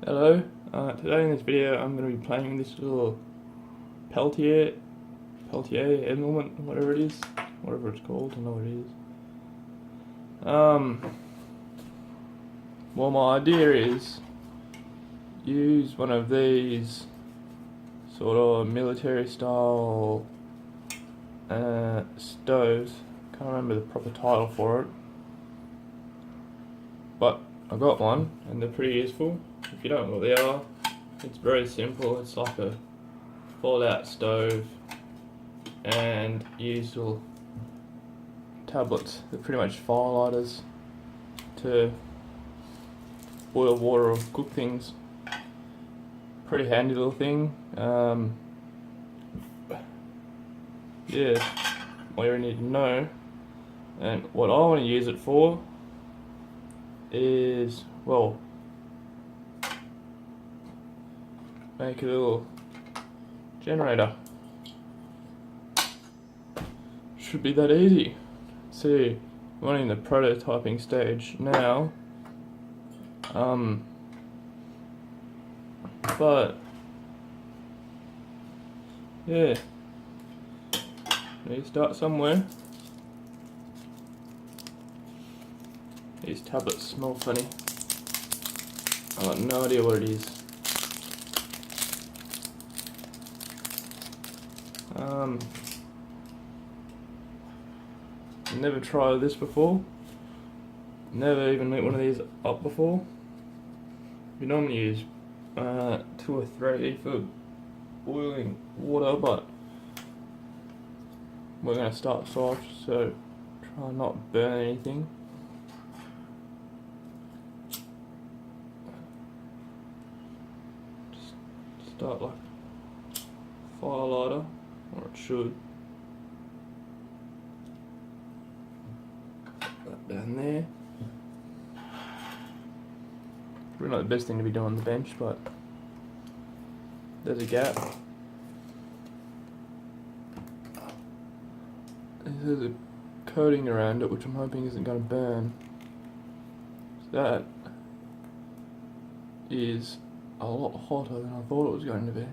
Hello, today in this video I'm going to be playing this little Peltier element, whatever it is, whatever it's called, I know what it is. Well, my idea is use one of these sort of military style stoves. Can't remember the proper title for it, but I got one and they're pretty useful. If you don't know what they are, it's very simple. It's like a fold-out stove and use little tablets. They're pretty much firelighters to boil water or cook things. Pretty handy little thing. Yeah, what you need to know. And what I want to use it for is, well, make a little generator. Should be that easy. See, we're in the prototyping stage now. But yeah, need to start somewhere. These tablets smell funny. I've got no idea what it is. Never tried this before. Never even lit one of these up before. We normally use 2 or 3 for boiling water, but we're going to start soft, so try not to burn anything. Just start like fire lighter, or it should. That down there. Probably not the best thing to be doing on the bench, but there's a gap. There's a coating around it, which I'm hoping isn't going to burn. So that is a lot hotter than I thought it was going to be.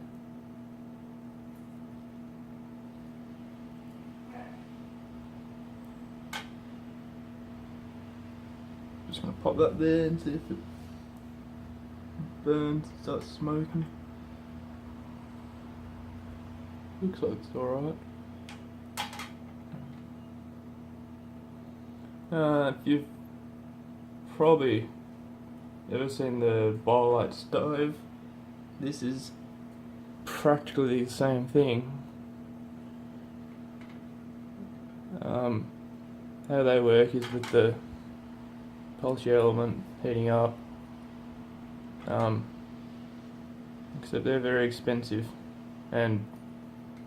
Just going to pop that there and see if it burns, starts smoking. Looks like it's alright. If you've probably ever seen the Biolight stove, this is practically the same thing. How they work is with the Peltier element heating up, except they're very expensive and,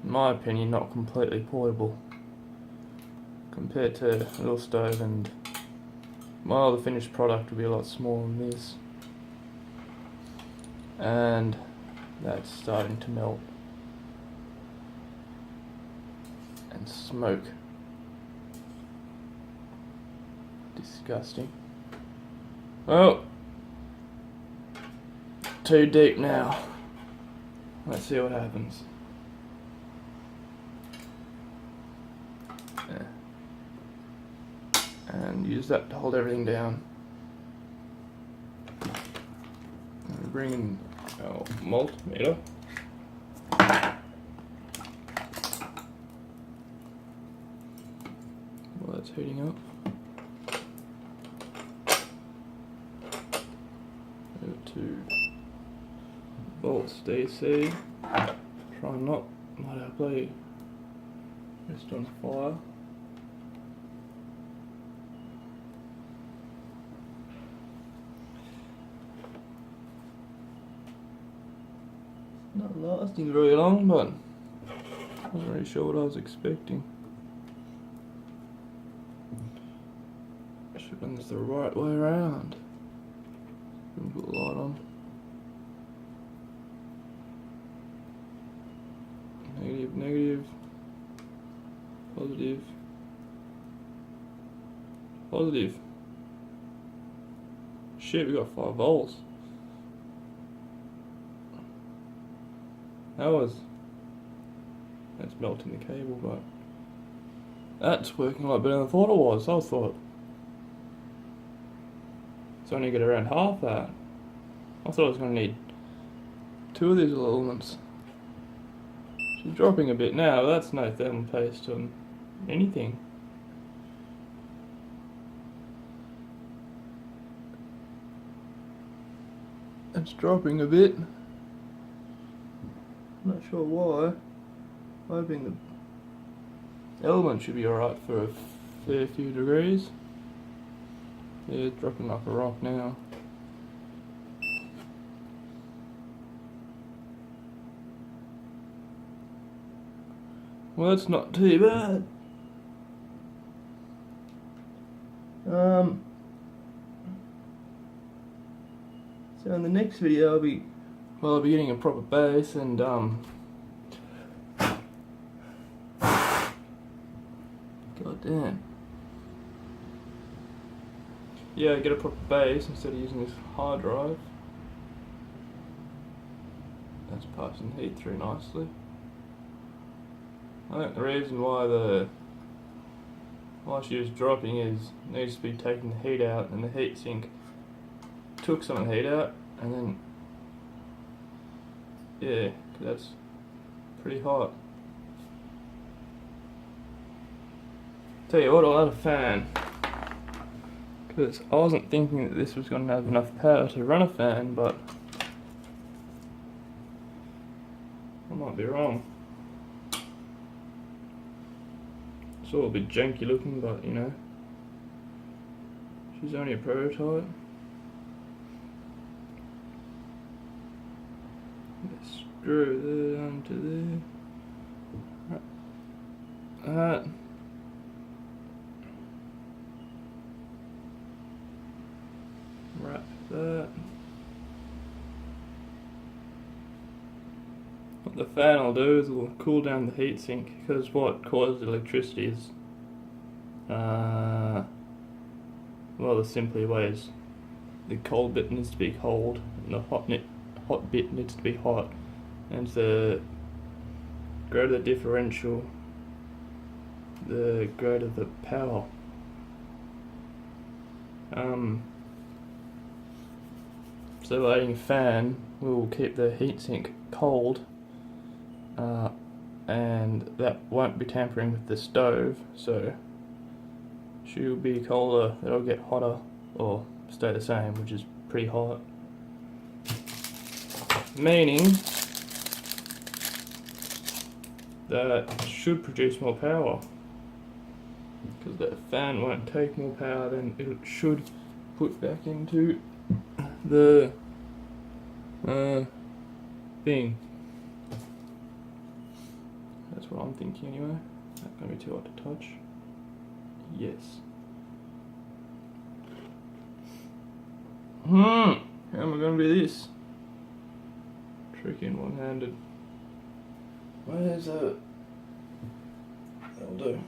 in my opinion, not completely portable compared to a little stove, and well, the finished product will be a lot smaller than this, and that's starting to melt and smoke. Disgusting. Well, too deep now. Let's see what happens. And use that to hold everything down. And bring in our multimeter. While that's heating up. Over to volts DC. Try not let our blade rest on fire. Not lasting very long, but I wasn't really sure what I was expecting. I should have done this the right way around. Put the light on. Negative, negative. Positive. Positive. Shit, we got 5 volts. That's melting the cable, but that's working a lot better than I thought it was. I thought it's only got around half that. I thought I was going to need 2 of these little elements. She's dropping a bit now, but that's no thermal paste on anything. It's dropping a bit. Not sure why. Hoping the element should be alright for a fair few degrees. Yeah, it's dropping like a rock now. Well, that's not too bad. So in the next video I'll be getting a proper base and God damn. Yeah, get a proper base instead of using this hard drive. That's passing heat through nicely. I think the reason why she was dropping is it needs to be taking the heat out, and the heatsink took some of the heat out, and then yeah, 'cause that's pretty hot. Tell you what, I'll add a fan, because I wasn't thinking that this was going to have enough power to run a fan, but I might be wrong. It's all a bit janky looking, but you know, she's only a prototype. Let's screw that onto there. That. Wrap that. What the fan will do is it will cool down the heatsink, because what causes electricity is, well, the simply way is the cold bit needs to be cold and the hot bit needs to be hot, and the greater the differential, the greater the power. So adding a fan will keep the heatsink cold, and that won't be tampering with the stove, so she'll be colder, it'll get hotter, or stay the same, which is pretty hot. Meaning that it should produce more power, because the fan won't take more power than it should put back into the thing. That's what I'm thinking anyway. That's gonna be too hot to touch. Yes. How am I gonna do this? Tricky and one-handed. Where's that? That'll do.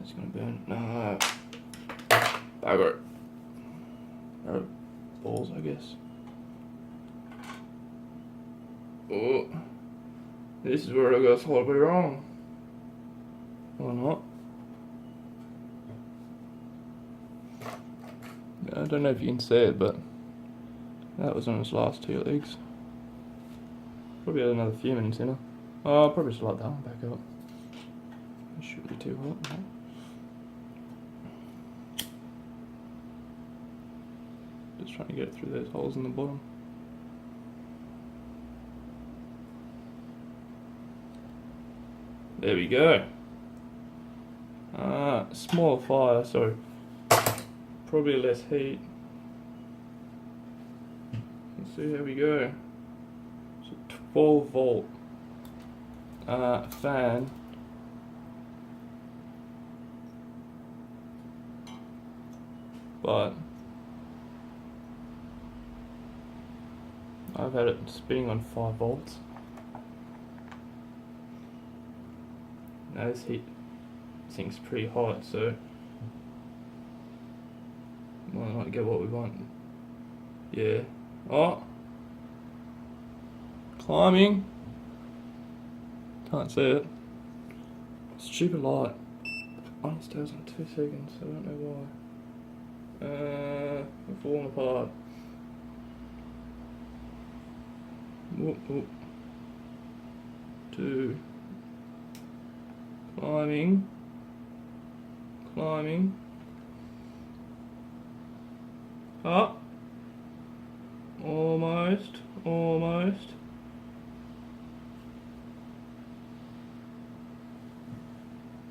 It's gonna burn. No. Bugger. Balls, I guess. Oh, this is where I got horribly wrong. Or not. I don't know if you can see it, but that was on its last 2 legs. Probably had another few minutes in it. Oh, I'll probably just light that one back up. It shouldn't be too hot. No. Just trying to get it through those holes in the bottom. There we go. Smaller fire, so probably less heat. Let's see how we go. So 12 volt fan. But I've had it spinning on 5 volts. Now this heat sink's pretty hot, so might not get what we want. Yeah. Oh, climbing. Can't see it. Stupid light. Only stays on 2 seconds, I don't know why. I'm falling apart. Whoop, whoop. 2. Climbing. Climbing. Up. Almost. Almost.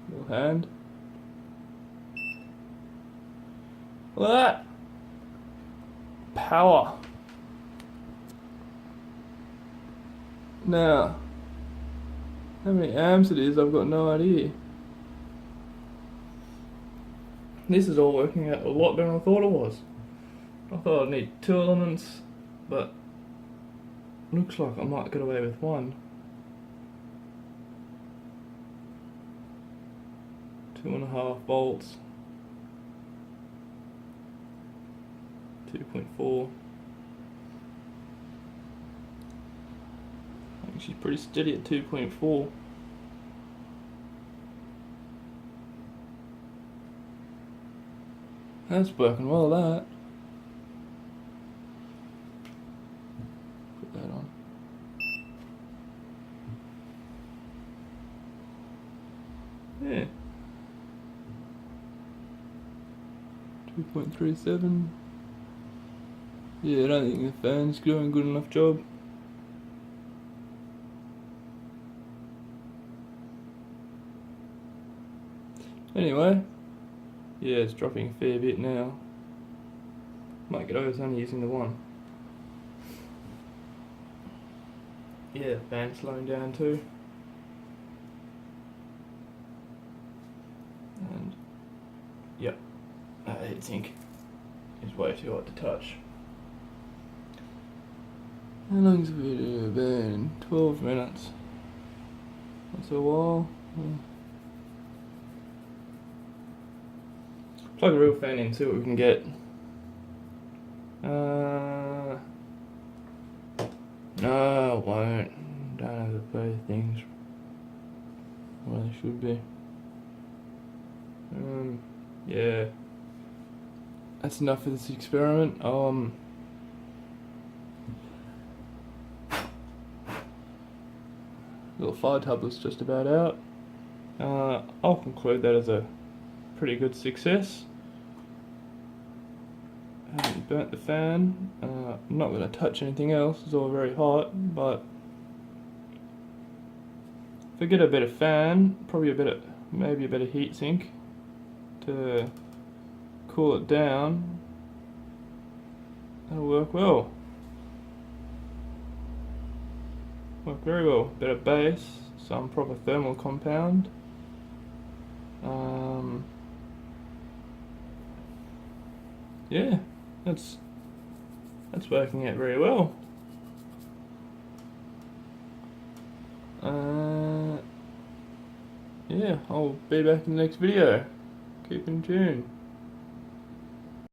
Little hand. Look at that. Power. Now, how many amps it is, I've got no idea. This is all working out a lot better than I thought it was. I thought I'd need 2 elements, but looks like I might get away with 1. 2.5 volts. 2.4. I think she's pretty steady at 2.4. That's working well, that. Put that on. Yeah. 2.37. Yeah, I don't think the fan's doing a good enough job. Anyway, yeah, it's dropping a fair bit now. Might get over, it's only using the 1. Yeah, the fan's slowing down too. And, yep, that heatsink is way too hot to touch. How long's the video been? 12 minutes. That's a while. Plug a real fan in, see what we can get. No, I won't. Don't have to play things where they should be. Yeah. That's enough for this experiment. Little fire tablet's just about out. I'll conclude that as a pretty good success. Haven't burnt the fan. I'm not going to touch anything else, it's all very hot, but if I get a better fan, probably maybe a better heatsink to cool it down, that'll work well. Work very well. Better base, some proper thermal compound. Yeah, that's working out very well. Yeah, I'll be back in the next video. Keep in tune.